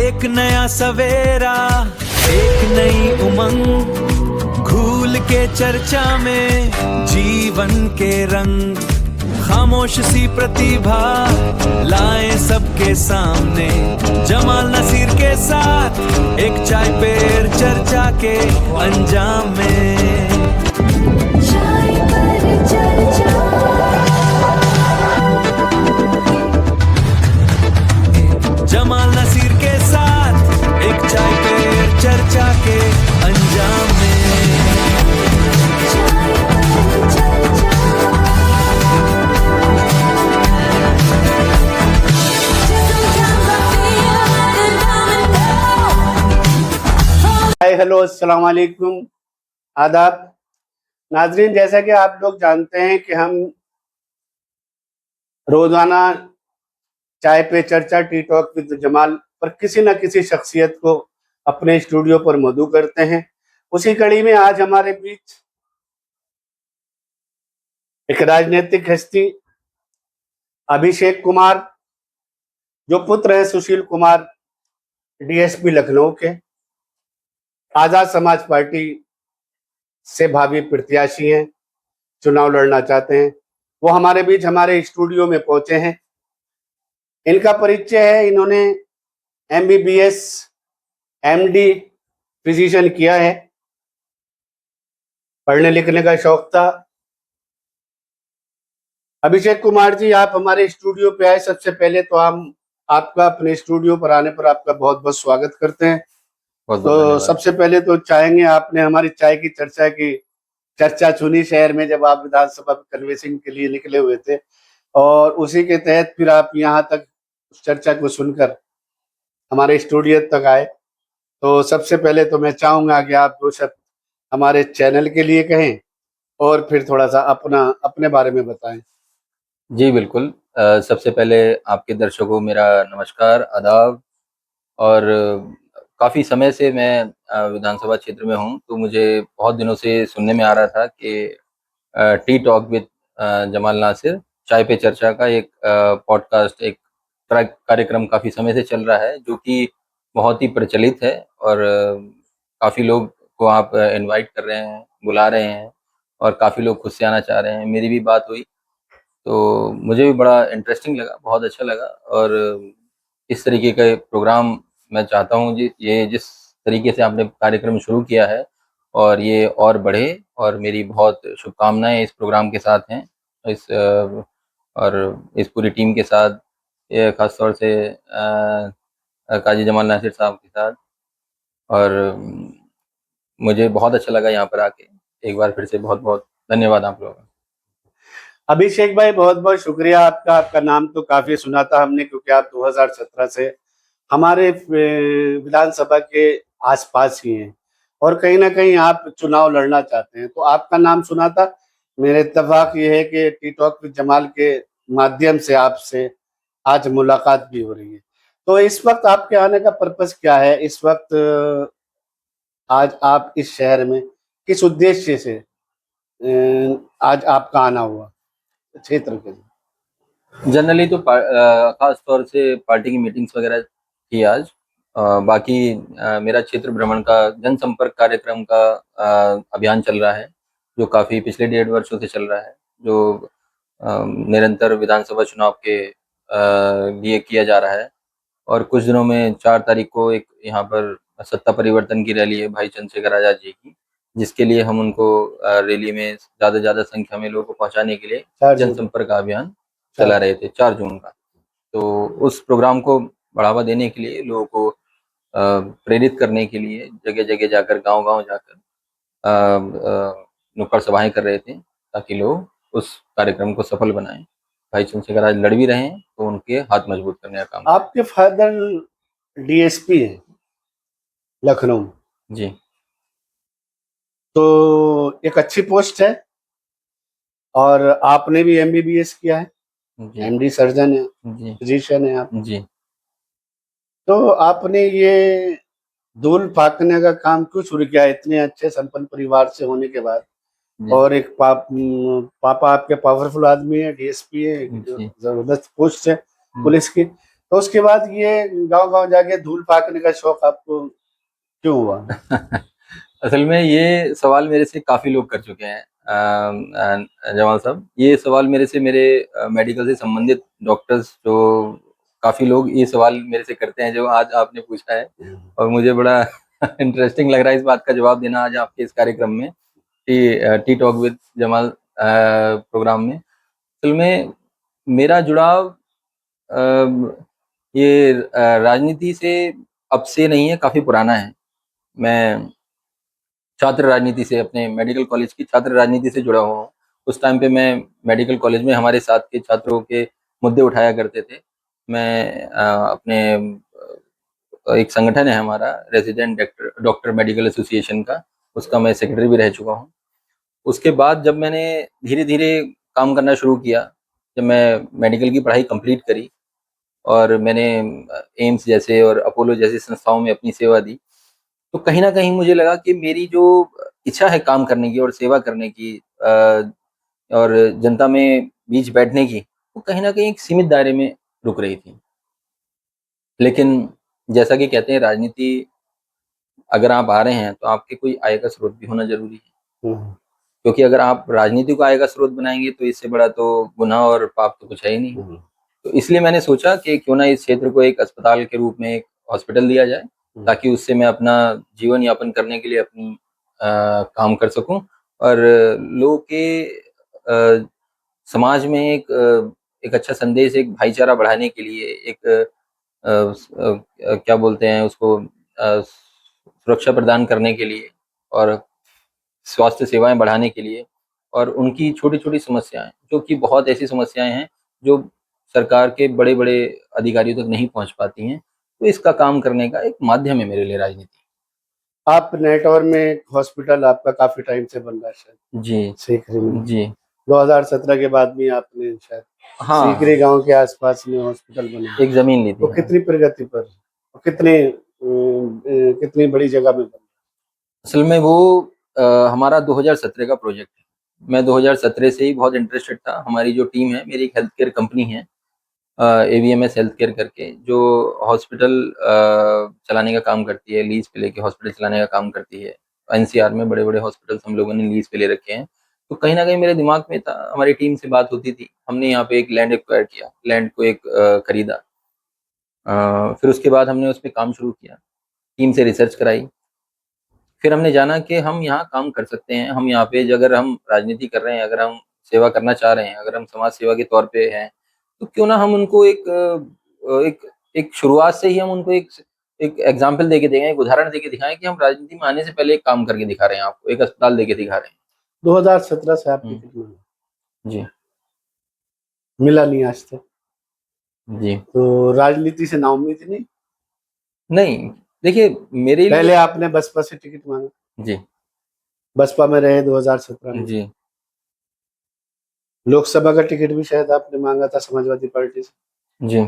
एक नया सवेरा, एक नई उमंग, घूल के चर्चा में जीवन के रंग, खामोश सी प्रतिभा लाए सबके सामने। जमाल नसीर के साथ एक चाय पे चर्चा के अंजाम में। चाय पर चर्चा। जमाल नसीर के साथ एक चाय पे चर्चा के अंजाम में। चाय पर चर्चा। हाय हेलो अस्सलाम वालेकुम, आदाब नाजरीन। जैसा कि आप लोग जानते हैं कि हम रोजाना चाय पे चर्चा टी टॉक विद जमाल पर किसी न किसी शख्सियत को अपने स्टूडियो पर मधु करते हैं। उसी कड़ी में आज हमारे बीच एक राजनीतिक हस्ती अभिषेक कुमार, जो पुत्र हैं सुशील कुमार डीएसपी लखनऊ के, आजाद समाज पार्टी से भावी प्रत्याशी हैं, चुनाव लड़ना चाहते हैं। वो हमारे बीच हमारे स्टूडियो में पहुंचे हैं। इनका परिचय है, इन्होंने एमबीबीएस एमडी फिजिशियन किया है, पढ़ने लिखने का शौक था। अभिषेक कुमार जी, आप हमारे स्टूडियो पे आए। सबसे पहले तो हम आपका अपने स्टूडियो पर आने पर आपका बहुत बहुत स्वागत करते हैं। तो सबसे पहले तो चाहेंगे, आपने हमारी चाय की चर्चा की चर्चा सुनी शहर में जब आप विधानसभा कन्वेंशन के लिए निकले हुए थे, और उसी के तहत फिर आप यहाँ तक उस चर्चा को सुनकर हमारे स्टूडियो तक आए। तो सबसे पहले तो मैं चाहूंगा कि आप दो शब्द हमारे चैनल के लिए कहें और फिर थोड़ा सा अपने बारे में बताएं। जी बिल्कुल। सबसे पहले आपके दर्शकों को मेरा नमस्कार, आदाब। और काफ़ी समय से मैं विधानसभा क्षेत्र में हूँ, तो मुझे बहुत दिनों से सुनने में आ रहा था कि tea talk with Jamal Nasir, चाय पे चर्चा का एक पॉडकास्ट, एक कार्यक्रम काफ़ी समय से चल रहा है, जो कि बहुत ही प्रचलित है। और काफ़ी लोग को आप इनवाइट कर रहे हैं, बुला रहे हैं, और काफ़ी लोग खुद से आना चाह रहे हैं। मेरी भी बात हुई तो मुझे भी बड़ा इंटरेस्टिंग लगा, बहुत अच्छा लगा। और इस तरीके का प्रोग्राम मैं चाहता हूँ जी, ये जिस तरीके से आपने कार्यक्रम शुरू किया है और ये और बढ़े, और मेरी बहुत शुभकामनाएं इस प्रोग्राम के साथ हैं, और इस पूरी टीम के साथ, ये खास तौर से काजी जमाल नासिर साहब के साथ। और मुझे बहुत अच्छा लगा यहाँ पर आके। एक बार फिर से बहुत बहुत धन्यवाद आप लोगों का। अभिषेक भाई, बहुत बहुत शुक्रिया आपका। आपका नाम तो काफी सुना था हमने, क्योंकि आप 2017 से हमारे विधानसभा के आसपास ही हैं और कहीं ना कहीं आप चुनाव लड़ना चाहते हैं, तो आपका नाम सुना था। मेरे इत्तेफाक ये है कि टी टॉक विद जमाल के माध्यम से आपसे आज मुलाकात भी हो रही है। तो इस वक्त आपके आने का पर्पस क्या है? इस वक्त आज आप इस शहर में किस उद्देश्य से आज आपका आना हुआ क्षेत्र के लिए? जनरली तो खास तौर से पार्टी की मीटिंग्स वगैरह थी आज। बाकी मेरा क्षेत्र भ्रमण का जनसंपर्क कार्यक्रम का अभियान चल रहा है, जो काफ़ी पिछले 1.5 वर्षों से चल रहा है, जो निरंतर विधानसभा चुनाव के लिए किया जा रहा है। और कुछ दिनों में 4 तारीख को एक यहाँ पर सत्ता परिवर्तन की रैली है भाई चंद्रशेखर आज़ाद जी की, जिसके लिए हम उनको रैली में ज़्यादा से ज़्यादा संख्या में लोगों को पहुँचाने के लिए जनसंपर्क अभियान चला रहे थे 4 जून का। तो उस प्रोग्राम को बढ़ावा देने के लिए, लोगों को प्रेरित करने के लिए जगह-जगह जाकर, गाँव-गाँव जाकर नुक्कड़ सभाएँ कर रहे थे, ताकि लोग उस कार्यक्रम को सफल बनाएँ। भाई चंद्रशेखर आज लड़ भी रहे हैं, तो उनके हाथ मजबूत करने का काम। आपके फादर डीएसपी हैं लखनऊ, जी। तो एक अच्छी पोस्ट है, और आपने भी एमबीबीएस किया है, जी। एमडी सर्जन है, जी। फिजिशियन है आप। जी। तो आपने ये धूल फाकने का काम क्यों शुरू किया इतने अच्छे संपन्न परिवार से होने के बाद? जी। और एक पापा आपके पावरफुल आदमी है, डीएसपी है, जी। जबरदस्त पोस्ट है पुलिस की। तो उसके बाद ये गांव-गांव जाके धूल फेंकने का शौक आपको क्यों हुआ? असल में ये सवाल मेरे से काफ़ी लोग कर चुके हैं जमाल साहब। ये सवाल मेरे से मेरे मेडिकल से संबंधित डॉक्टर्स जो काफ़ी लोग ये सवाल मेरे से करते हैं जो आज आपने पूछा है, और मुझे बड़ा इंटरेस्टिंग लग रहा है इस बात का जवाब देना आज आपके इस कार्यक्रम में, tea talk with Jamal program में। असल में मेरा जुड़ाव ये राजनीति से अब से नहीं है, काफ़ी पुराना है। मैं छात्र राजनीति से, अपने मेडिकल कॉलेज की छात्र राजनीति से जुड़ा हुआ हूँ। उस टाइम पे मैं मेडिकल कॉलेज में हमारे साथ के छात्रों के मुद्दे उठाया करते थे। मैं अपने एक संगठन है हमारा रेज़िडेंट डॉक्टर मेडिकल एसोसिएशन का, उसका मैं सेक्रेटरी भी रह चुका हूँ। उसके बाद जब मैंने धीरे-धीरे काम करना शुरू किया, जब मैं मेडिकल की पढ़ाई कंप्लीट करी और मैंने एम्स जैसे और अपोलो जैसी संस्थाओं में अपनी सेवा दी, तो कहीं न कहीं मुझे लगा कि मेरी जो इच्छा है काम करने की और सेवा करने की और जनता में बीच बैठने की, वो कहीं न कहीं एक सीमित दायरे में रुक रही थी। लेकिन जैसा कि कहते हैं राजनीति अगर आप आ रहे हैं, तो आपके कोई आय का स्रोत भी होना ज़रूरी है। हुँ, क्योंकि अगर आप राजनीति को आय का स्रोत बनाएँगे, तो इससे बड़ा तो गुनाह और पाप तो कुछ है ही नहीं। हुँ, तो इसलिए मैंने सोचा कि क्यों ना इस क्षेत्र को एक अस्पताल के रूप में एक हॉस्पिटल दिया जाए, ताकि उससे मैं अपना जीवन यापन करने के लिए अपनी काम कर सकूँ और लोगों के समाज में एक अच्छा संदेश, एक भाईचारा बढ़ाने के लिए एक क्या बोलते हैं उसको सुरक्षा प्रदान करने के लिए और स्वास्थ्य सेवाएँ बढ़ाने के लिए और उनकी छोटी-छोटी समस्याएँ, जो कि बहुत ऐसी समस्याएँ हैं, जो सरकार के बड़े-बड़े अधिकारियों तक नहीं पहुँच पाती हैं। तो इसका काम करने का एक माध्यम है मेरे लिए राजनीति। आप नेटवर में एक हॉस्पिटल आपका काफ़ी टाइम से बन रहा है शायद, जी, सीकरी में। जी। 2017 के बाद भी आपने शायद सीकरी हाँ, गाँव के आस-पास में हॉस्पिटल बनाया। एक ज़मीन ली वो थी। हाँ। कितनी प्रगति पर और कितनी बड़ी जगह में बना? असल में वो हमारा 2017 का प्रोजेक्ट है। मैं 2017 से ही बहुत इंटरेस्टेड था। हमारी जो टीम है, मेरी एक हेल्थ केयर कंपनी है एवीएमएस हेल्थ केयर करके, जो हॉस्पिटल चलाने का काम करती है, लीज़ पे लेके हॉस्पिटल चलाने का काम करती है। एनसीआर में बड़े-बड़े हॉस्पिटल्स हम लोगों ने लीज़ पे ले रखे हैं। तो कहीं न कहीं मेरे दिमाग में था, हमारी टीम से बात होती थी। हमने यहाँ पे एक लैंड एक्वायर किया, लैंड को एक खरीदा। फिर उसके बाद हमने उस पे काम शुरू किया, टीम से रिसर्च कराई। फिर हमने जाना कि हम यहाँ काम कर सकते हैं, हम यहाँ पे अगर हम राजनीति कर रहे हैं, अगर हम सेवा करना चाह रहे हैं, अगर हम समाज सेवा के तौर पे हैं, तो क्यों ना हम उनको एक एक शुरुआत से ही हम उनको एक एग्ज़ाम्पल देके दें, एक उदाहरण देके दिखाएँ कि हम राजनीति में आने से पहले एक काम करके दिखा रहे हैं आपको, एक अस्पताल देके दिखा रहे हैं। 2017 से आप हुँ, टिकट मांगे, जी, मिला नहीं आज तक। जी। तो राजनीति से नाउम्मीद नहीं? नहीं, देखिए मेरे लिए पहले आपने बसपा से टिकट मांगा, जी, बसपा में रहे 2017 में। जी, लोकसभा का टिकट भी शायद आपने मांगा था समाजवादी पार्टी से। जी।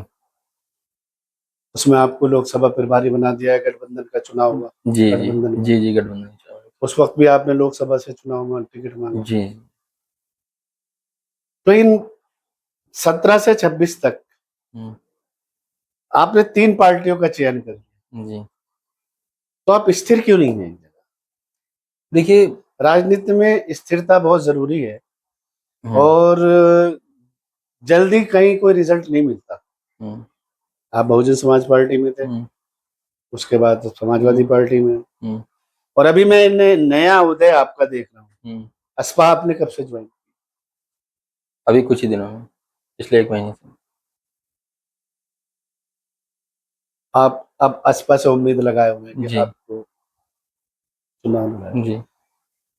उसमें आपको लोकसभा प्रभारी बना दिया है, गठबंधन का चुनाव हुआ, जी, जी। गठबंधन में। जी, जी, गठबंधन उस वक़्त भी आपने लोकसभा से चुनाव में टिकट मांगा। जी, तो इन 17 से 26 तक हुँ, आपने 3 पार्टियों का चयन कर लिया, जी। तो आप स्थिर क्यों नहीं हैं एक जगह? देखिए राजनीति में स्थिरता बहुत ज़रूरी है हुँ, और जल्दी कहीं कोई रिज़ल्ट नहीं मिलता। हुँ, आप बहुजन समाज पार्टी में थे, हुँ, उसके बाद समाजवादी हुँ, पार्टी में हुँ, और अभी मैं नया उदय आपका देख रहा हूँ। हुँ। बसपा आपने कब से ज्वाइन? अभी कुछ ही दिनों में, पिछले 1 महीने से। आप अब बसपा से उम्मीद लगाए हुए हैं कि जी, आपको चुनाव लड़ाएँ। जी।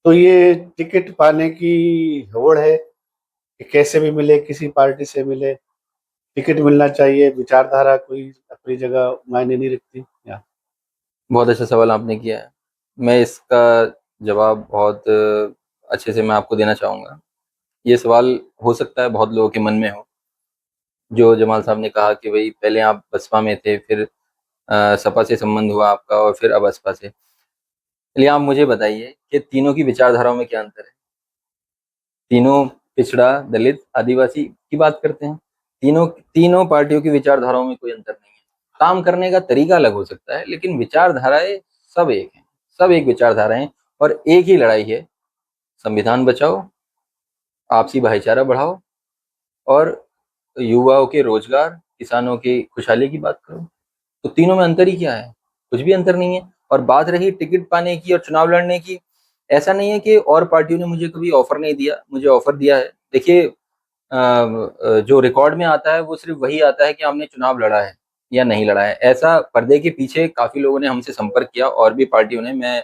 तो ये टिकट पाने की होड़ है कि कैसे भी मिले, किसी पार्टी से मिले, टिकट मिलना चाहिए, विचारधारा कोई अपनी जगह मायने नहीं रखती? या बहुत अच्छा सवाल आपने किया है। मैं इसका जवाब बहुत अच्छे से मैं आपको देना चाहूँगा। ये सवाल हो सकता है बहुत लोगों के मन में हो, जो जमाल साहब ने कहा कि भई पहले आप बसपा में थे, फिर सपा से संबंध हुआ आपका और फिर अब बसपा से। चलिए आप मुझे बताइए कि तीनों की विचारधाराओं में क्या अंतर है? तीनों पिछड़ा, दलित, आदिवासी की बात करते हैं। तीनों तीनों पार्टियों की विचारधाराओं में कोई अंतर नहीं है। काम करने का तरीका अलग हो सकता है, लेकिन विचारधाराएं सब एक हैं, सब एक विचारधाराएं, और एक ही लड़ाई है, संविधान बचाओ, आपसी भाईचारा बढ़ाओ, और युवाओं के रोजगार, किसानों की खुशहाली की बात करो। तो तीनों में अंतर ही क्या है? कुछ भी अंतर नहीं है। और बात रही टिकट पाने की और चुनाव लड़ने की, ऐसा नहीं है कि और पार्टियों ने मुझे कभी ऑफर नहीं दिया, मुझे ऑफर दिया है। देखिए, जो रिकॉर्ड में आता है वो सिर्फ वही आता है कि हमने चुनाव लड़ा है या नहीं लड़ा है। ऐसा पर्दे के पीछे काफी लोगों ने हमसे संपर्क किया, और भी पार्टियों ने, मैं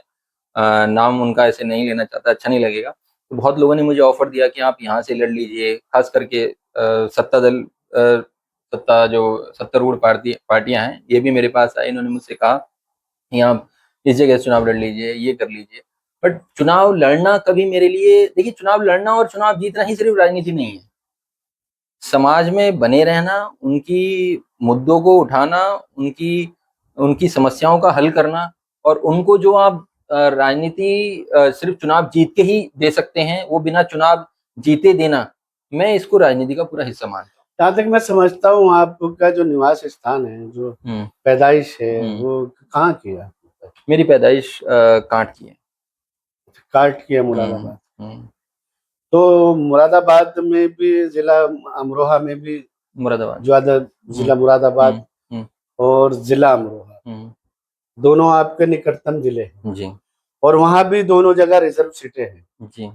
नाम उनका ऐसे नहीं लेना चाहता, अच्छा नहीं लगेगा। तो बहुत लोगों ने मुझे ऑफर दिया कि आप यहाँ से लड़ लीजिए, खास करके सत्ता दल, सत्ता जो सत्तारूढ़ पार्टियां हैं, ये भी मेरे पास आई। इन्होंने मुझसे कहा कि आप इस जगह से चुनाव लड़ लीजिए, ये कर लीजिए। बट चुनाव लड़ना कभी मेरे लिए, देखिए, चुनाव लड़ना और चुनाव जीतना ही सिर्फ राजनीति नहीं है। समाज में बने रहना, उनकी मुद्दों को उठाना, उनकी उनकी समस्याओं का हल करना, और उनको जो आप राजनीति सिर्फ चुनाव जीत के ही दे सकते हैं, वो बिना चुनाव जीते देना, मैं इसको राजनीति का पूरा हिस्सा मानता जहाँ तक मैं समझता हूँ आपका जो निवास स्थान है, जो हूँ। पैदाइश है, हम्म। वो कहाँ की है? मेरी पैदाइश कांट की है। काट की है, मुरादाबाद। हम्म। तो मुरादाबाद में भी जिला अमरोहा में भी मुरादाबाद। ज्यादा जिला मुरादाबाद हम्म। और जिला अमरोहा हम्म। दोनों आपके निकटतम जिले हैं, जी और वहां भी दोनों जगह रिजर्व सीटें हैं। जी।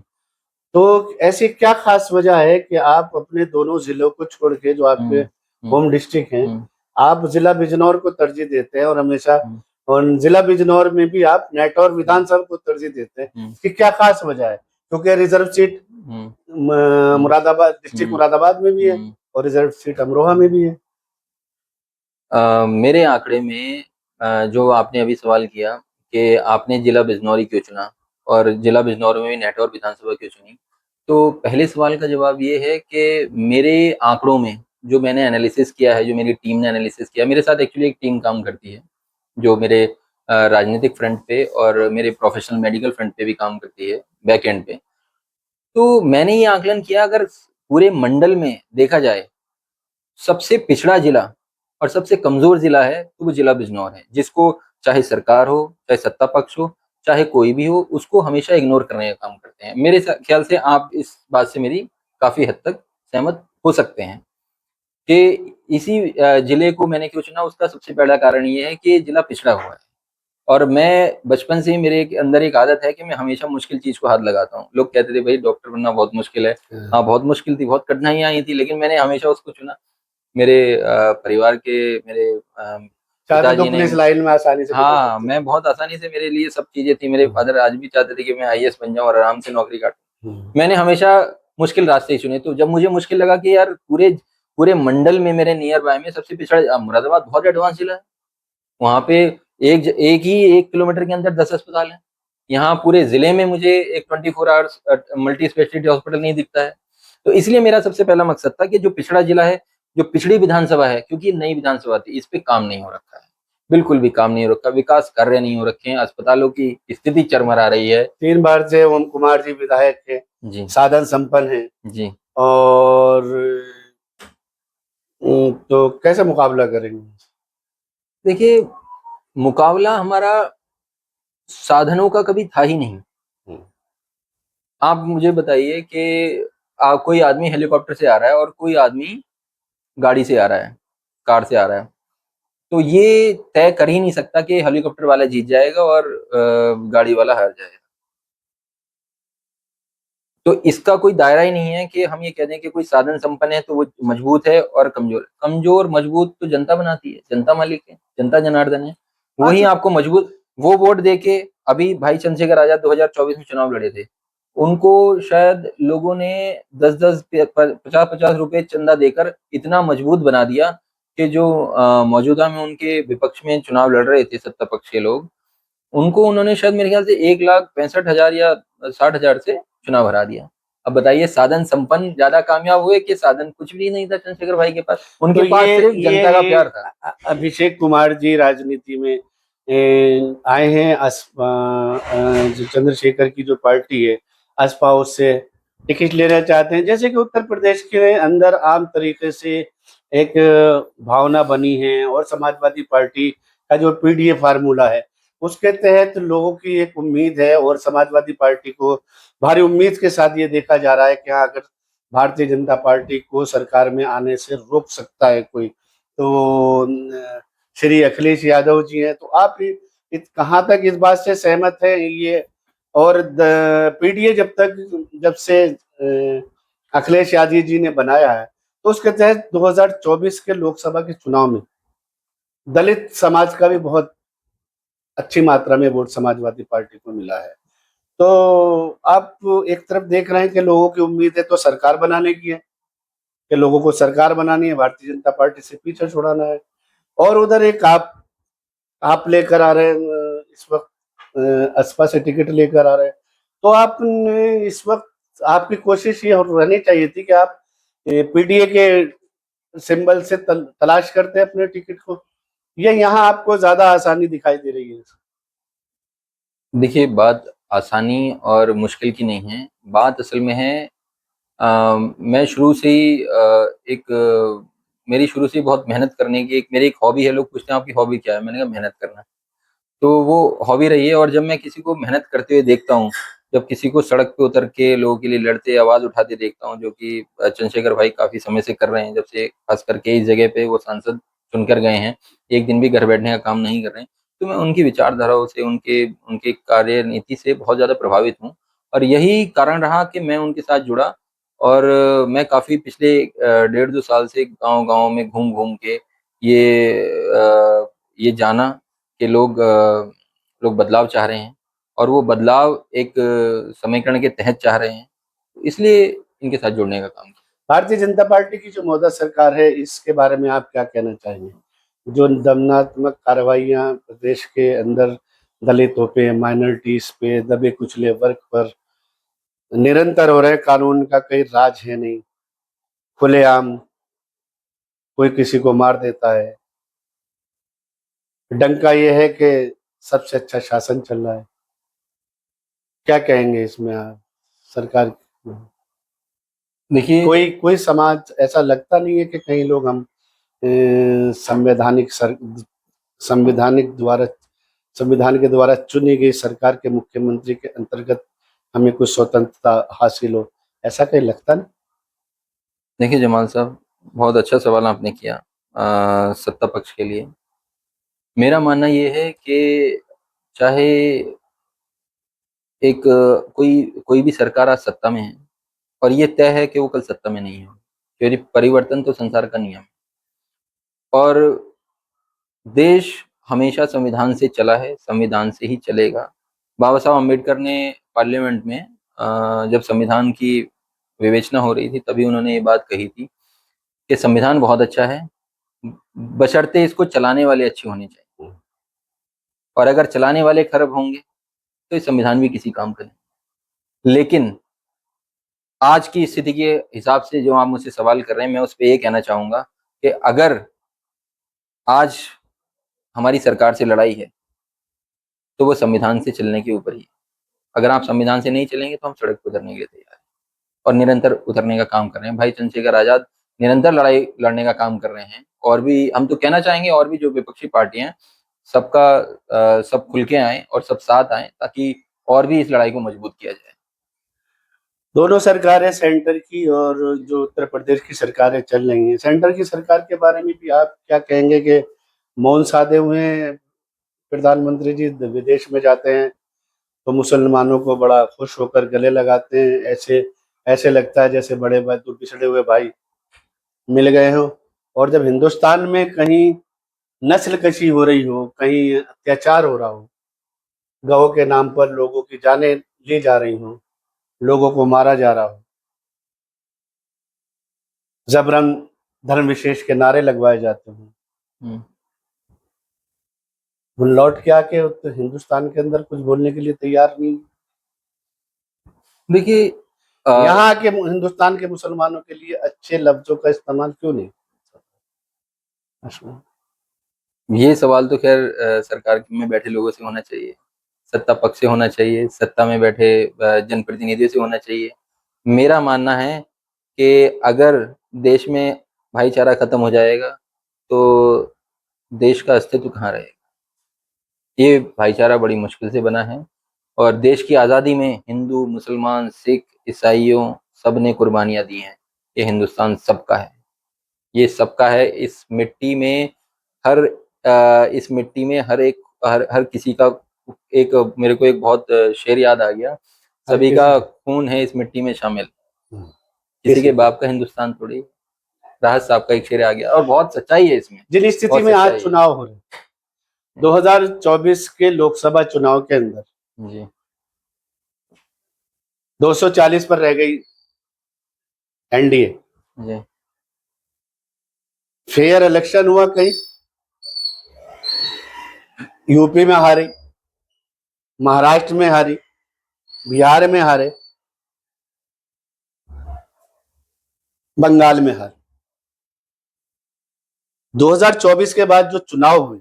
तो ऐसी क्या खास वजह है कि आप अपने दोनों जिलों को छोड़ के, जो आपके होम डिस्ट्रिक्ट हैं, आप जिला बिजनौर को तरजीह देते हैं, और हमेशा, और जिला बिजनौर में भी आप नेटौर विधानसभा को तरजीह देते हैं, कि क्या खास वजह है? क्योंकि reserve seat Moradabad district Moradabad में भी है, और रिजर्व सीट अमरोहा में भी है। मेरे आंकड़े में जो आपने अभी सवाल किया कि आपने जिला बिजनौर क्यों चुना, और जिला बिजनौर में भी नेटौर विधानसभा क्यों चुनी, तो पहले सवाल का जवाब ये है कि मेरे आंकड़ों में जो मैंने एनालिसिस किया है, जो मेरी टीम ने एनालिसिस किया, मेरे साथ एक्चुअली एक टीम काम करती है जो मेरे राजनीतिक फ्रंट पे और मेरे प्रोफेशनल मेडिकल फ्रंट पे भी काम करती है, बैक एंड पे। तो मैंने ये आकलन किया, अगर पूरे मंडल में देखा जाए, सबसे पिछड़ा जिला और सबसे कमजोर जिला है तो वो जिला बिजनौर है, जिसको चाहे सरकार हो, चाहे सत्ता पक्ष हो, चाहे कोई भी हो, उसको हमेशा इग्नोर करने का काम करते हैं। मेरे ख्याल से आप इस बात से मेरी काफी हद तक सहमत हो सकते हैं कि इसी जिले को मैंने क्यों चुना। उसका सबसे बड़ा कारण ये है कि ये जिला पिछड़ा हुआ है, और मैं बचपन से ही मेरे अंदर एक आदत है कि मैं हमेशा मुश्किल चीज को हाथ लगाता हूँ। लोग कहते थे भाई डॉक्टर बनना बहुत मुश्किल है, हाँ बहुत मुश्किल थी, बहुत कठिनाइयां आई थी, लेकिन मैंने हमेशा उसको चुना। मेरे परिवार के, मेरे चाहते तो पिताजी ने, पुलिस लाइन में आसानी से गुजर हाँ, सकते मैं बहुत आसानी से, मेरे लिए सब चीजें थी। मेरे फादर आज भी चाहते थे कि मैं आईएएस बन जाऊं और आराम से नौकरी काटूं। थे। मैंने हमेशा मुश्किल रास्ते ही चुने। तो जब मुझे मुश्किल लगा कि यार पूरे पूरे मंडल में, मेरे नियर बाय में सबसे पिछड़ा, मुरादाबाद बहुत एडवांस जिला है, वहां पे एक ही 1 किलोमीटर के अंदर 10 अस्पताल हैं। यहाँ पूरे जिले में मुझे एक 24 आवर्स मल्टी स्पेशलिटी हॉस्पिटल नहीं दिखता है। तो इसलिए मेरा सबसे पहला मकसद था कि जो पिछड़ा जिला है, जो पिछड़ी विधानसभा है, क्योंकि नई विधानसभा थी, इस पे काम नहीं हो रखा है, बिल्कुल भी काम नहीं हो रखा, विकास कार्य नहीं हो रखे हैं, अस्पतालों की स्थिति चरमरा रही है। 3 बार से ओम कुमार जी विधायक थे, जी साधन संपन्न है, जी। और तो कैसे मुकाबला करेंगे? देखिए, मुकाबला हमारा साधनों का कभी था ही नहीं। आप मुझे बताइए कि कोई आदमी हेलीकॉप्टर से आ रहा है और कोई आदमी गाड़ी से आ रहा है, कार से आ रहा है, तो ये तय कर ही नहीं सकता कि हेलीकॉप्टर वाला जीत जाएगा और गाड़ी वाला हार जाएगा। तो इसका कोई दायरा ही नहीं है कि हम ये कह दें कि कोई साधन संपन्न है तो वो मजबूत है, और कमजोर मजबूत तो जनता बनाती है, जनता मालिक है, जनता जनार्दन है, वही आपको मजबूत। वो वोट देके, अभी भाई चंद्रशेखर आजाद 2024 में चुनाव लड़े थे, उनको शायद लोगों ने 10-10 50-50 रुपए चंदा देकर इतना मजबूत बना दिया कि जो मौजूदा में उनके विपक्ष में चुनाव लड़ रहे थे सत्ता पक्ष के लोग, उनको उन्होंने शायद मेरे ख्याल से 1,65,000 या 60,000 से चुनाव हरा दिया। अब बताइए, साधन संपन्न ज्यादा कामयाब हुए कि साधन कुछ भी नहीं था चंद्रशेखर भाई के पास? उनके तो पास सिर्फ जनता का प्यार था। अभिषेक कुमार जी राजनीति में आए हैं, जो चंद्रशेखर की जो पार्टी है असपा, उससे टिकट लेना चाहते हैं। जैसे कि उत्तर प्रदेश के अंदर आम तरीके से एक भावना बनी है, और समाजवादी पार्टी का जो पीडीए फार्मूला है उसके तहत लोगों की एक उम्मीद है, और समाजवादी पार्टी को भारी उम्मीद के साथ ये देखा जा रहा है कि हाँ, अगर भारतीय जनता पार्टी को सरकार में आने से रोक सकता है कोई, तो श्री अखिलेश यादव जी हैं। तो आप कहाँ तक इस बात से सहमत हैं ये? और पीडीए जब से अखिलेश यादव जी ने बनाया है, तो उसके तहत 2024 के लोकसभा के चुनाव में दलित समाज का भी बहुत अच्छी मात्रा में वोट समाजवादी पार्टी को मिला है। तो आप एक तरफ देख रहे हैं कि लोगों की उम्मीद है तो सरकार बनाने की है, कि लोगों को सरकार बनानी है, भारतीय जनता पार्टी से पीछे छुड़ाना है, और उधर एक आप लेकर आ रहे हैं इस वक्त, असपा से टिकट लेकर आ रहे हैं। तो आपने इस वक्त आपकी कोशिश ये रहनी चाहिए थी कि आप पीडीए के सिंबल से तलाश करते हैं अपने टिकट को, ये यहाँ आपको ज्यादा आसानी दिखाई दे रही है? देखिए, बात आसानी और मुश्किल की नहीं है। बात असल में है, मैं शुरू से ही मेरी शुरू से ही बहुत मेहनत करने की मेरी एक हॉबी है। लोग पूछते हैं आपकी हॉबी क्या है? मैंने कहा मेहनत करना। तो वो हॉबी रही है, और जब मैं किसी को मेहनत करते हुए देखता हूँ, जब किसी को सड़क पे उतर के लोगों के लिए लड़ते, आवाज़ उठाते देखता हूँ, जो कि चंद्रशेखर भाई काफ़ी समय से कर रहे हैं, जब से खास करके इस जगह पे वो सांसद चुनकर गए हैं, एक दिन भी घर बैठने का काम नहीं कर रहे हैं। तो मैं उनकी विचारधाराओं से, उनके उनके कार्यनीति से बहुत ज़्यादा प्रभावित हूँ, और यही कारण रहा कि मैं उनके साथ जुड़ा। और मैं काफ़ी पिछले 1.5-2 साल से गाँव-गाँव में घूम-घूम के ये जाना कि लोग बदलाव चाह रहे हैं, और वो बदलाव एक समीकरण के तहत चाह रहे हैं। इसलिए इनके साथ जुड़ने का काम किया। भारतीय जनता पार्टी की जो मौजूदा सरकार है, इसके बारे में आप क्या कहना चाहेंगे? जो दमनात्मक कार्रवाइयाँ प्रदेश के अंदर दलितों पे, माइनॉरिटीज़ पे, दबे कुचले वर्ग पर निरंतर हो रहे, कानून का कोई राज है नहीं, खुलेआम कोई किसी को मार देता है। डंका ये है कि सबसे अच्छा शासन चल रहा है। क्या कहेंगे इसमें आप सरकार की? देखिए, कोई समाज ऐसा लगता नहीं है कि कई लोग हम संवैधानिक संविधानिक द्वारा संविधान के द्वारा चुनी गई सरकार के मुख्यमंत्री के अंतर्गत हमें कुछ स्वतंत्रता हासिल हो, ऐसा कहीं लगता नहीं? देखिए जमाल साहब, बहुत अच्छा सवाल आपने किया सत्ता पक्ष के लिए। मेरा मानना ये है कि चाहे एक कोई कोई भी सरकार आज सत्ता में है, और ये तय है कि वो कल सत्ता में नहीं होगी, क्योंकि परिवर्तन तो संसार का नियम है। और देश हमेशा संविधान से चला है, संविधान से ही चलेगा। बाबा साहब अम्बेडकर ने पार्लियामेंट में जब संविधान की विवेचना हो रही थी, तभी उन्होंने ये बात कही थी कि संविधान बहुत अच्छा है, बशर्ते इसको चलाने वाले अच्छे होने चाहिए, और अगर चलाने वाले खराब होंगे तो ये संविधान भी किसी काम का नहीं। लेकिन आज की स्थिति के हिसाब से जो आप मुझसे सवाल कर रहे हैं, मैं उस पे ये कहना चाहूँगा कि अगर आज हमारी सरकार से लड़ाई है, तो वो संविधान से चलने के ऊपर ही है। अगर आप संविधान से नहीं चलेंगे, तो हम सड़क पे उतरने के लिए तैयार हैं, और निरंतर उतरने का काम कर रहे हैं। भाई चंद्रशेखर आज़ाद निरंतर लड़ाई लड़ने का काम कर रहे हैं, और भी हम तो कहना चाहेंगे, और भी जो विपक्षी पार्टियाँ हैं, सब खुल के आएँ और सब साथ आएँ, ताकि और भी इस लड़ाई को मजबूत किया जाए। दोनों सरकारें सेंटर की और जो उत्तर प्रदेश की सरकारें चल रही हैं, सेंटर की सरकार के बारे में भी आप क्या कहेंगे कि मौन साधे हुए हैं? प्रधानमंत्री जी विदेश में जाते हैं तो मुसलमानों को बड़ा खुश होकर गले लगाते हैं, ऐसे ऐसे लगता है जैसे बड़े भाई, दो पिछड़े हुए भाई मिल गए हो। और जब हिंदुस्तान में कहीं नस्ल कशी हो रही हो, कहीं अत्याचार हो रहा हो, गौ के नाम पर लोगों की जानें ली जा रही हो, लोगों को मारा जा रहा हो, जबरन धर्म विशेष के नारे लगवाए जाते हैं, हुँ। वो लौट के आके तो हिंदुस्तान के अंदर कुछ बोलने के लिए तैयार नहीं। देखिए, यहाँ के हिंदुस्तान के मुसलमानों के लिए अच्छे लफ्जों का इस्तेमाल क्यों नहीं? ये सवाल तो खैर सरकार में बैठे लोगों से होना चाहिए, सत्ता पक्ष से होना चाहिए, सत्ता में बैठे जनप्रतिनिधियों से होना चाहिए। मेरा मानना है कि अगर देश में भाईचारा खत्म हो जाएगा तो देश का अस्तित्व कहाँ रहेगा। ये भाईचारा बड़ी मुश्किल से बना है और देश की आज़ादी में हिंदू, मुसलमान, सिख, ईसाइयों सब ने कुर्बानियां दी हैं। ये हिंदुस्तान सबका है, ये सबका है। इस मिट्टी में हर किसी का एक, मेरे को एक बहुत शेर याद आ गया, हर सभी किसी का का। खून है इस मिट्टी में शामिल। हम्म, किसी के बाप का हिंदुस्तान थोड़ी। राहत साहब का एक शेर आ गया और बहुत सच्चाई है इसमें, जिन स्थिति बहुत में आज सच्चाई है। चुनाव हो रहे हैं, 2024 के लोकसभा चुनाव के अंदर जी 240 पर रह गई एनडीए। जी फेयर इलेक्शन हुआ कहीं, यूपी में हारी, महाराष्ट्र में हारी, बिहार में हारे, बंगाल में हारे। 2024 के बाद जो चुनाव हुए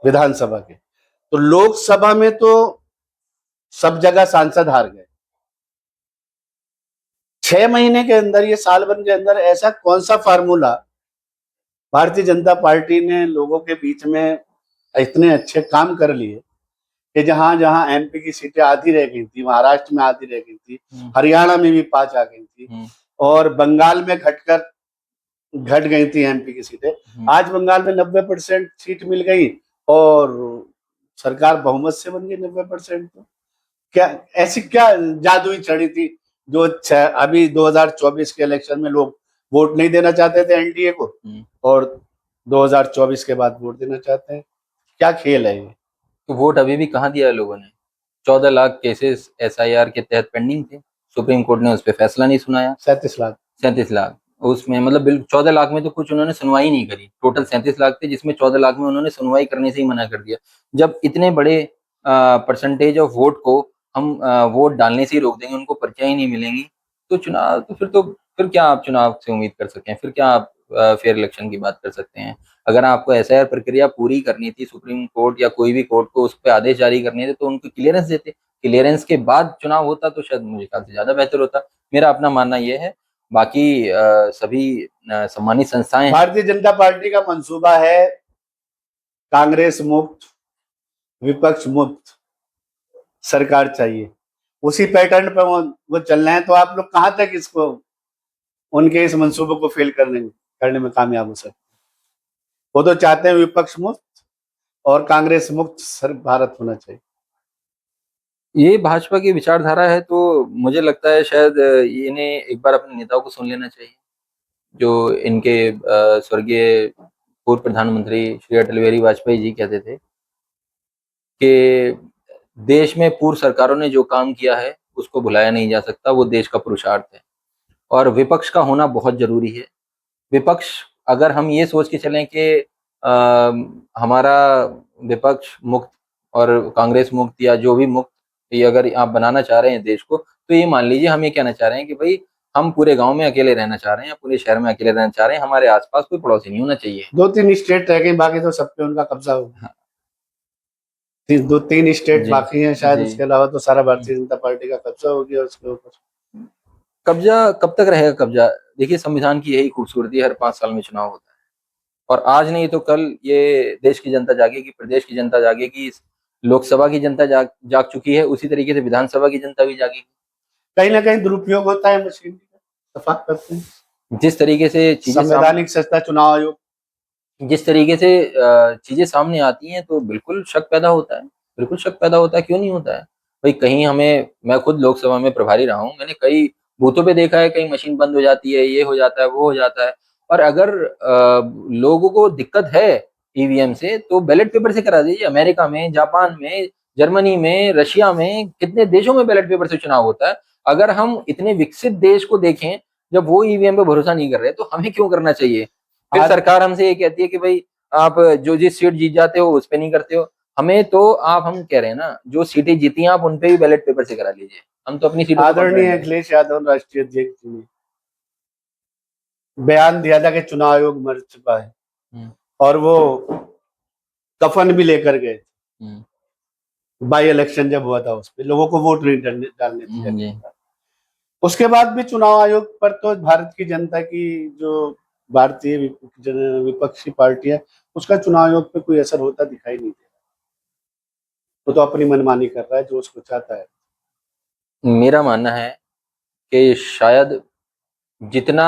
विधानसभा के, तो लोकसभा में तो सब जगह सांसद हार गए। 6 महीने के अंदर, ये साल भर के अंदर ऐसा कौन सा फार्मूला भारतीय जनता पार्टी ने लोगों के बीच में इतने अच्छे काम कर लिए कि जहां जहां एमपी की सीटें आधी रह गई थी, महाराष्ट्र में आधी रह गई थी, हरियाणा में भी 5 आ गई थी और बंगाल में घट गई थी एमपी की सीटें। आज बंगाल में 90% सीट मिल गई और सरकार बहुमत से बन गई 90%। तो क्या ऐसी क्या जादुई छड़ी थी जो अभी 2024 के इलेक्शन में लोग वोट नहीं देना चाहते थे एनडीए को और 2024 के बाद वोट देना चाहते हैं? क्या खेल है ये? तो वोट अभी भी कहाँ दिया है लोगों ने। 14 लाख केसेस एसआईआर के तहत पेंडिंग थे, सुप्रीम कोर्ट ने उस पर फैसला नहीं सुनाया। 37 लाख। 37 लाख उसमें मतलब 14 लाख में तो कुछ उन्होंने सुनवाई नहीं करी। टोटल 37 लाख थे जिसमें 14 लाख में उन्होंने सुनवाई करने से ही मना कर दिया। जब इतने बड़े परसेंटेज ऑफ वोट को हम वोट डालने से ही रोक देंगे, उनको पर्चियां ही नहीं मिलेंगी, तो चुनाव तो फिर क्या आप चुनाव से उम्मीद कर सकते हैं, फिर क्या आप फेयर इलेक्शन की बात कर सकते हैं। अगर आपको एसआईआर प्रक्रिया पूरी करनी थी, सुप्रीम कोर्ट या कोई भी कोर्ट को उस पर आदेश जारी करने थे, तो उनको क्लियरेंस देते, क्लियरेंस के बाद चुनाव होता तो शायद मुझे ख्याल से ज्यादा बेहतर होता। मेरा अपना मानना यह है। बाकी सभी सम्मानित संस्थाएं हैं। भारतीय जनता पार्टी का मंसूबा है कांग्रेस मुक्त, विपक्ष मुक्त सरकार चाहिए। उसी पैटर्न पर वो चल रहे हैं, तो आप लोग कहां तक इसको, उनके इस मंसूबे को फेल करने में कामयाब हो सकते हैं? वो तो चाहते हैं विपक्ष मुक्त और कांग्रेस मुक्त भारत होना चाहिए। ये भाजपा की विचारधारा है, तो मुझे लगता है शायद इन्हें एक बार अपने नेताओं को सुन लेना चाहिए। जो इनके स्वर्गीय पूर्व प्रधानमंत्री श्री अटल बिहारी वाजपेयी जी कहते थे कि देश में पूर्व सरकारों ने जो काम किया है उसको भुलाया नहीं जा सकता, वो देश का पुरुषार्थ है और विपक्ष का होना बहुत जरूरी है। विपक्ष, अगर हम ये सोच के चलें कि हमारा विपक्ष मुक्त और कांग्रेस मुक्त या जो भी मुक्त, ये अगर आप बनाना चाह रहे हैं देश को, तो ये मान लीजिए हम ये कहना चाह रहे हैं कि भाई हम पूरे गांव में अकेले रहना चाह रहे हैं, पूरे शहर में अकेले रहना चाह रहे हैं, हमारे आसपास कोई पड़ोसी नहीं होना चाहिए। 2-3 स्टेट रह गई, बाकी तो सब पे उनका कब्जा हो गया। 2-3 स्टेट जी बाकी हैं शायद, जी। उसके अलावा तो सारा भारतीय जनता पार्टी का कब्जा हो गया उसके ऊपर। कब्जा कब तक रहेगा कब्जा। देखिए, संविधान की यही खूबसूरती है, हर 5 साल में चुनाव होता है और आज नहीं तो कल ये देश की जनता जागेगी, प्रदेश की जनता जागेगी, लोकसभा की जनता जाग चुकी है, उसी तरीके से विधानसभा की जनता भी जागेगी। कहीं ना कहीं दुरुपयोग होता है मशीन का, सफाक करते हैं। जिस तरीके से चीजें संवैधानिक संस्था चुनाव आयोग, जिस तरीके से चीजें सामने आती हैं तो बिल्कुल शक पैदा होता है, बिल्कुल शक पैदा होता है। क्यों नहीं होता है भाई। कहीं हमें, मैं खुद लोकसभा में प्रभारी रहा हूँ, मैंने कई बूथों पे देखा है कहीं मशीन बंद हो जाती है, ये हो जाता है, वो हो जाता है। और अगर लोगों को दिक्कत है ईवीएम से, तो बैलेट पेपर से करा दीजिए। अमेरिका में, जापान में, जर्मनी में, रशिया में, कितने देशों में बैलेट पेपर से चुनाव होता है। अगर हम इतने विकसित देश को देखें, जब वो ईवीएम पे भरोसा नहीं कर रहे, तो हमें क्यों करना चाहिए। फिर सरकार हमसे ये कहती है कि भाई आप जो जिस सीट जीत जाते हो उस पे नहीं करते हो। हमें तो हम कह रहे हैं ना, जो सीटें जीती हैं आप उन पे भी बैलेट पेपर से करा लीजिए। हम तो अपनी सीटों पे आदरणीय confident हैं। अखिलेश यादव राष्ट्रीय अध्यक्ष जी ने बयान दिया था कि चुनाव आयोग मर चुका है हम्म, और वो कफन भी लेकर गए। हम्म, बाई इलेक्शन जब हुआ था उस पे लोगों को वोट नहीं डालने दिया। जी उसके बाद भी चुनाव आयोग पर तो भारत की जनता की जो भारतीय विपक्षी पार्टियां, उसका चुनाव आयोग पे कोई असर होता दिखाई नहीं दे रहा। वो तो अपनी मनमानी कर रहा है जो उसको चाहता है। मेरा मानना है कि शायद जितना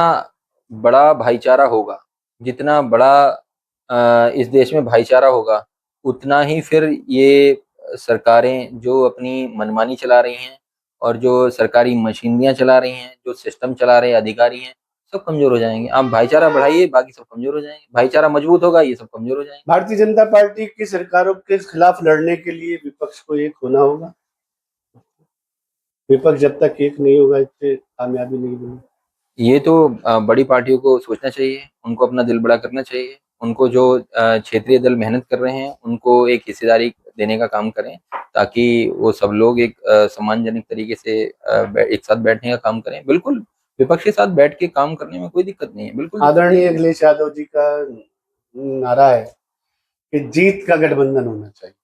बड़ा भाईचारा होगा, जितना बड़ा इस देश में भाईचारा होगा, उतना ही फिर ये सरकारें जो अपनी मनमानी चला रही हैं और जो सरकारी मशीनरियां चला रही हैं, जो सिस्टम चला रहे अधिकारी हैं, सब कमजोर हो जाएंगे। आप भाईचारा बढ़ाइए, बाकी सब कमजोर हो जाएंगे। भाईचारा मजबूत होगा, ये सब कमजोर हो जाएंगे। भारतीय जनता पार्टी की सरकारों के खिलाफ लड़ने के लिए विपक्ष को एक होना होगा। विपक्ष जब तक एक नहीं होगा, इससे कामयाबी नहीं मिलेगी। ये तो बड़ी पार्टियों को सोचना चाहिए, उनको अपना दिल बड़ा करना चाहिए। उनको जो क्षेत्रीय दल मेहनत कर रहे हैं, उनको एक हिस्सेदारी देने का काम करें, ताकि वो सब लोग एक सम्मानजनक तरीके से एक साथ बैठने का काम करें। बिल्कुल, विपक्ष के साथ बैठ के काम करने में कोई दिक्कत नहीं है, बिल्कुल। आदरणीय अखिलेश यादव जी का नारा है कि जीत का गठबंधन होना चाहिए।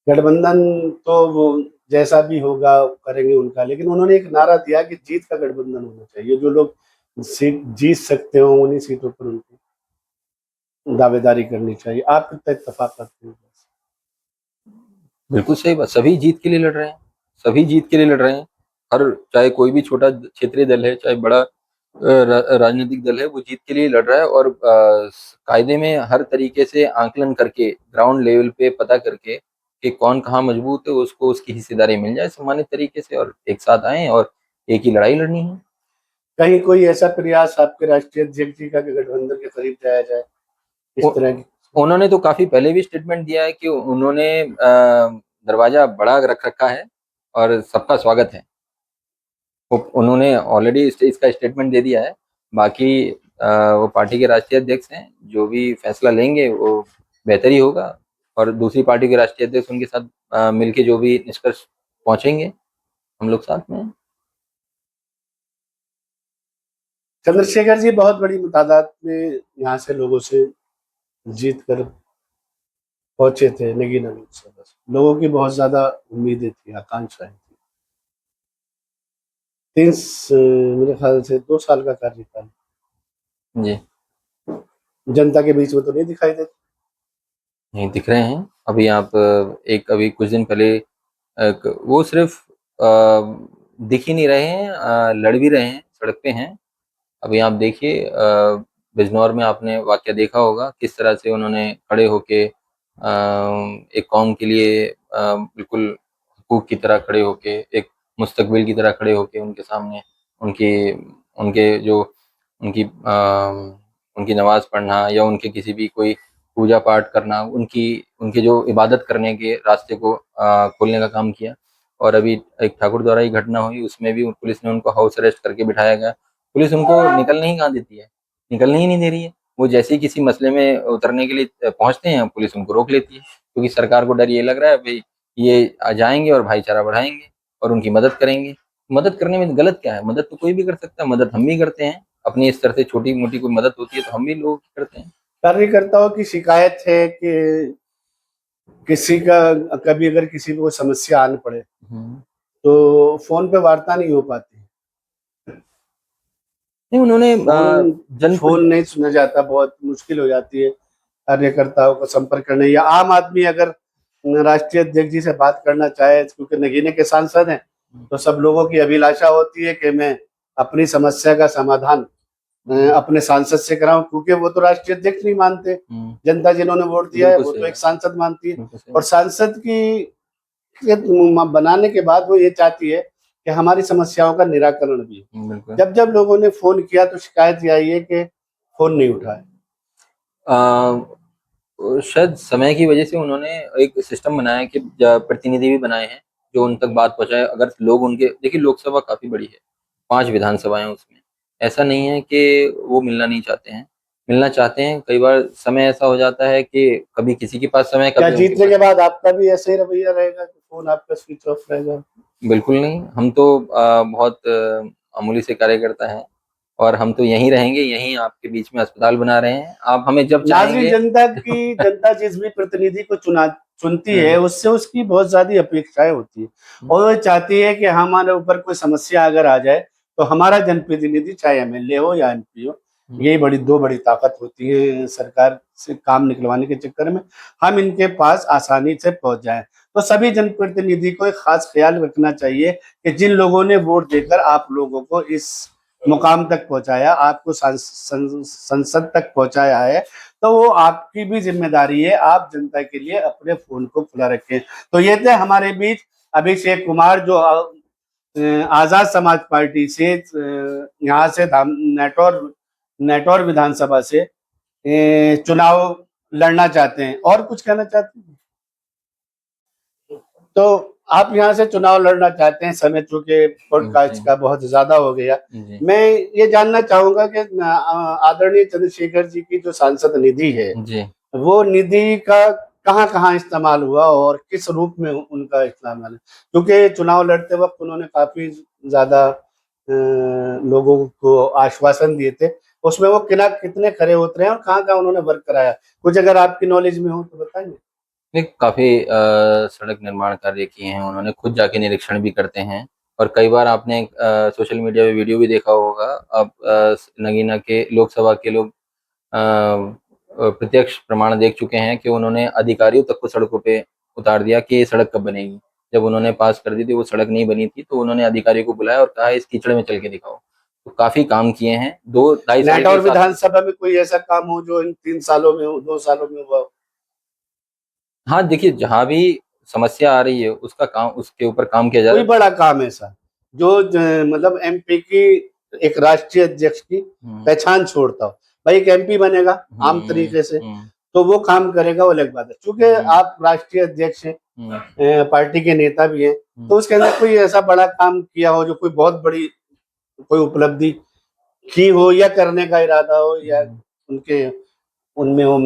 गठबंधन तो वो जैसा भी होगा करेंगे उनका, लेकिन उन्होंने एक नारा दिया कि जीत का गठबंधन होना चाहिए। जो लोग सीट जीत सकते हो उन्हीं सीटों पर उनको दावेदारी करनी चाहिए। आप कितना इत्तेफाक करते हैं? बिल्कुल सही बात। सभी जीत के लिए लड़ रहे हैं, सभी जीत के लिए लड़ रहे हैं। हर, चाहे कोई भी छोटा क्षेत्रीय दल है, चाहे बड़ा राजनीतिक दल है, वो जीत के लिए लड़ रहा है। और कायदे में हर तरीके से आंकलन करके, ग्राउंड लेवल पे पता करके कि कौन कहाँ मजबूत है, उसको उसकी हिस्सेदारी मिल जाए सम्मानित तरीके से, और एक साथ आए और एक ही लड़ाई लड़नी है। कहीं कोई ऐसा प्रयास आपके राष्ट्रीय अध्यक्ष जी का कि गठबंधन के करीब जाया जाए, इस वो- तरह की? उन्होंने तो काफी पहले भी स्टेटमेंट दिया है कि उन्होंने दरवाजा बड़ा रख रखा है और सबका स्वागत है। उन्होंने ऑलरेडी इसका स्टेटमेंट दे दिया है। बाकी वो पार्टी के राष्ट्रीय अध्यक्ष हैं, जो भी फैसला लेंगे वो बेहतर ही होगा, और दूसरी पार्टी के राष्ट्रीय अध्यक्ष उनके साथ मिलके जो भी निष्कर्ष पहुंचेंगे, हम लोग साथ में हैं। चंद्रशेखर जी बहुत बड़ी तादाद में यहाँ से लोगों से जीत कर पहुंचे थे नगीना लोकसभा से। लोगों की बहुत ज्यादा उम्मीदें थी, आकांक्षाएं थी। मेरे ख्याल से 2 साल का कार्यकाल जी, जनता के बीच में तो नहीं दिखाई देते। नहीं दिख रहे हैं। अभी आप अभी कुछ दिन पहले वो सिर्फ दिख ही नहीं रहे हैं, लड़ भी रहे हैं, सड़क पे हैं। अभी आप देखिए, बिजनौर में आपने वाकया देखा होगा, किस तरह से उन्होंने खड़े होके एक कौम के लिए बिल्कुल हकूक की तरह खड़े होके, एक मुस्तकबिल की तरह खड़े होके उनके सामने उनके उनके जो उनकी उनकी नमाज पढ़ना, या उनके किसी भी कोई पूजा पाठ करना, उनके जो इबादत करने के रास्ते को खोलने का काम किया। और अभी एक ठाकुर द्वारा ही घटना हुई, उसमें भी पुलिस ने उनको हाउस अरेस्ट करके बिठाया गया। पुलिस उनको निकलने ही कहाँ देती है, निकलने ही नहीं दे रही है। वो जैसे ही किसी मसले में उतरने के लिए पहुंचते हैं, पुलिस उनको रोक लेती है, क्योंकि सरकार को डर ये लग रहा है भाई ये आ जाएंगे और भाईचारा बढ़ाएंगे और उनकी मदद करेंगे। मदद करने में गलत क्या है? मदद तो कोई भी कर सकता है, मदद हम भी करते हैं। अपनी स्तर से छोटी मोटी कोई मदद होती है तो हम भी लोग करते हैं। कार्यकर्ताओं की शिकायत है कि किसी का कभी अगर किसी को समस्या आन पड़े तो फोन पे वार्ता नहीं हो पाती। नहीं, उन्होंने फोन नहीं सुना जाता, बहुत मुश्किल हो जाती है कार्यकर्ताओं को संपर्क करने। या आम आदमी अगर राष्ट्रीय अध्यक्ष जी से बात करना चाहे, क्योंकि नगीने के सांसद हैं, तो सब लोगों की अभिलाषा होती है कि मैं अपनी समस्या का समाधान अपने सांसद से कराऊं, क्योंकि वो तो राष्ट्रीय अध्यक्ष नहीं मानते। जनता जिन्होंने वोट दिया है वो तो एक सांसद मानती है, और सांसद की बनाने के बाद वो ये चाहती है कि हमारी समस्याओं का निराकरण भी। जब जब लोगों ने फोन किया तो शिकायत ये आई है कि फोन नहीं उठाए। शायद समय की वजह से उन्होंने एक सिस्टम बनाया कि प्रतिनिधि भी बनाए हैं जो उन तक बात पहुंचाए। अगर लोग उनके, देखिए लोकसभा काफी बड़ी है, 5 विधानसभाएं उसमें। ऐसा नहीं है कि वो मिलना नहीं चाहते हैं, मिलना चाहते हैं। कई बार समय ऐसा हो जाता है कि कभी किसी के पास समय, क्या कभी जीतने के बाद आपका भी ऐसे ही रवैया रहेगा कि फोन आपका स्विच ऑफ रहेगा? बिल्कुल नहीं। हम तो बहुत अमूली से कार्यकर्ता हैं, और हम तो यहीं रहेंगे, यहीं आपके बीच में अस्पताल बना रहे हैं। आप हमें जब चाहेंगे। जनता जिस भी प्रतिनिधि को चुनती है उससे उसकी बहुत ज्यादा अपेक्षाएं होती है, और वो चाहती है कि हमारे ऊपर कोई समस्या अगर आ जाए तो हमारा जनप्रतिनिधि, चाहे एमएलए हो या एमपी हो, यही दो बड़ी ताकत होती है सरकार से काम निकलवाने के चक्कर में, हम इनके पास आसानी से पहुंच जाएं। तो सभी जनप्रतिनिधि को एक खास ख्याल रखना चाहिए कि जिन लोगों ने वोट देकर आप लोगों को इस मुकाम तक पहुंचाया, आपको संसद तक पहुंचाया है, तो वो आपकी भी जिम्मेदारी है, आप जनता के लिए अपने फोन को खुला रखें। तो ये थे हमारे बीच अभिषेक कुमार, जो आजाद समाज पार्टी से यहाँ से नेटौर विधानसभा से चुनाव लड़ना चाहते हैं। और कुछ कहना चाहते हैं? तो आप यहाँ से चुनाव लड़ना चाहते हैं, समय चूंकि पॉडकास्ट का बहुत ज्यादा हो गया, मैं ये जानना चाहूंगा कि आदरणीय चंद्रशेखर जी की जो सांसद निधि है जी। वो निधि का कहाँ इस्तेमाल हुआ और किस रूप में उनका इस्तेमाल है? क्योंकि चुनाव लड़ते वक्त उन्होंने काफी ज्यादा लोगों को आश्वासन दिए थे, उसमें वो कितने खरे उतरे हैं और कहाँ उन्होंने वर्क कराया, कुछ अगर आपकी नॉलेज में हो तो बताएंगे। नहीं, काफी सड़क निर्माण कार्य किए हैं उन्होंने, खुद जाके निरीक्षण भी करते हैं। और कई बार आपने सोशल मीडिया पे वीडियो भी देखा होगा, अब नगीना के लोकसभा के लोग प्रत्यक्ष प्रमाण देख चुके हैं कि उन्होंने अधिकारियों तक को सड़कों पे उतार दिया कि ये सड़क कब बनेगी। जब उन्होंने पास कर दी थी, वो सड़क नहीं बनी थी, तो उन्होंने अधिकारियों को बुलाया और कहा इस कीचड़ में चल के दिखाओ। तो काफी काम किए हैं। 2-2.5 साल नेटौर के साथ विधानसभा में कोई ऐसा काम हो जो इन 3 सालों में हो, 2 सालों में हुआ हो? हाँ, देखिए जहाँ भी समस्या आ रही है उसका काम, उसके ऊपर काम किया जा कोई रहा है। बड़ा काम ऐसा जो मतलब एमपी की एक राष्ट्रीय अध्यक्ष की पहचान छोड़ता हो, भाई एक एमपी बनेगा आम तरीके से तो वो काम करेगा, वो अलग बात है। चूंकि आप राष्ट्रीय अध्यक्ष हैं, पार्टी के नेता भी हैं, तो उसके अंदर कोई ऐसा बड़ा काम किया हो जो कोई बहुत बड़ी कोई उपलब्धि की हो या करने का इरादा हो, या उनके उनमें वो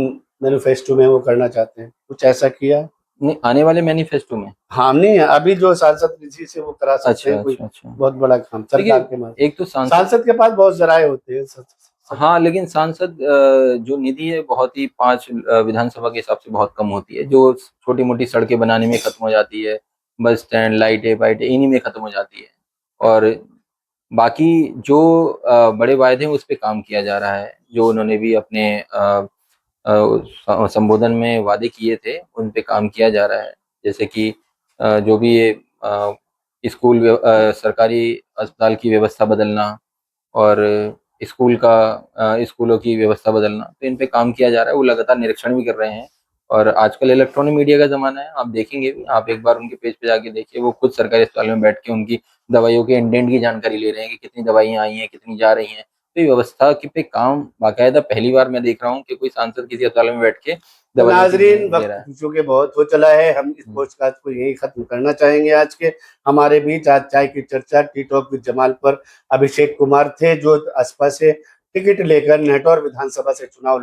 मैनिफेस्टो में वो करना चाहते हैं, कुछ ऐसा किया है? नहीं, आने वाले मैनिफेस्टो में। हाँ नहीं, अभी जो सांसद निधि से वो करा सकते हैं कोई अच्छा। बहुत बड़ा काम सरकार के माध्यम। एक तो सांसद के पास बहुत जराए होते हैं। हाँ, लेकिन सांसद जो निधि है बहुत ही 5 विधानसभा के हिसाब से बहुत कम होती है, जो छोटी मोटी सड़कें बनाने में खत्म हो जाती है, बस स्टैंड, लाइटें वाइटें इन्हीं में खत्म हो जाती है। और बाकी जो बड़े वायदे हैं उस पे काम किया जा रहा है, जो उन्होंने भी अपने संबोधन में वादे किए थे उन पे काम किया जा रहा है। जैसे कि जो भी ये सरकारी अस्पताल की व्यवस्था बदलना और स्कूलों की व्यवस्था बदलना, तो इन पे काम किया जा रहा है। वो लगातार निरीक्षण भी कर रहे हैं। और आजकल इलेक्ट्रॉनिक मीडिया का ज़माना है, आप देखेंगे भी, आप एक बार उनके पेज पे जाके देखिए, वो खुद सरकारी अस्पताल में बैठ के उनकी दवाइयों के इंडेंट की जानकारी ले रहे हैं कि कितनी दवाइयाँ आई हैं, कितनी जा रही हैं। तो ये व्यवस्था की पे काम बाकायदा पहली बार मैं देख रहा हूँ कि कोई सांसद किसी अस्पताल में बैठ के तो दवाइयों की नाजरीन, ले रहा है। वक्त चूंकि बहुत हो चला है, हम इस पॉडकास्ट को यही खत्म करना चाहेंगे। आज के हमारे बीच आज चाय की चर्चा टी टॉक विद जमाल पर अभिषेक कुमार थे, जो असपा से टिकट लेकर नेटौर विधानसभा से चुनाव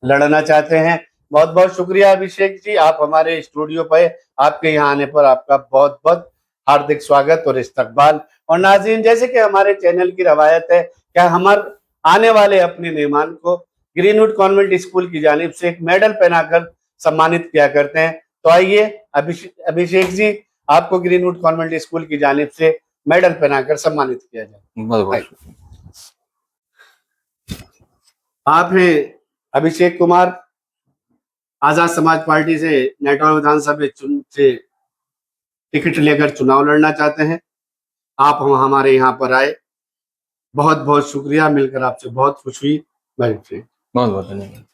लड़ना चाहते हैं। बहुत बहुत शुक्रिया अभिषेक जी, आप हमारे स्टूडियो पे, आपके यहाँ आने पर आपका बहुत बहुत हार्दिक स्वागत और इस्तकबाल। और नाज़रीन, जैसे कि हमारे चैनल की रवायत है, क्या हमारे आने वाले अपने मेहमान को ग्रीनवुड कॉन्वेंट स्कूल की जानिब से एक मेडल पहनाकर सम्मानित किया करते हैं। तो आइए अभिषेक जी, आपको ग्रीनवुड कॉन्वेंट स्कूल की जानिब से मेडल पहनाकर सम्मानित किया जाए। बहुत बहुत शुक्रिया। आप हैं अभिषेक कुमार, आजाद समाज पार्टी से नेटौर विधानसभा से टिकट लेकर चुनाव लड़ना चाहते हैं। आप हमारे यहाँ पर आए, बहुत बहुत शुक्रिया, मिलकर आपसे बहुत खुश हुई। बहुत बहुत धन्यवाद।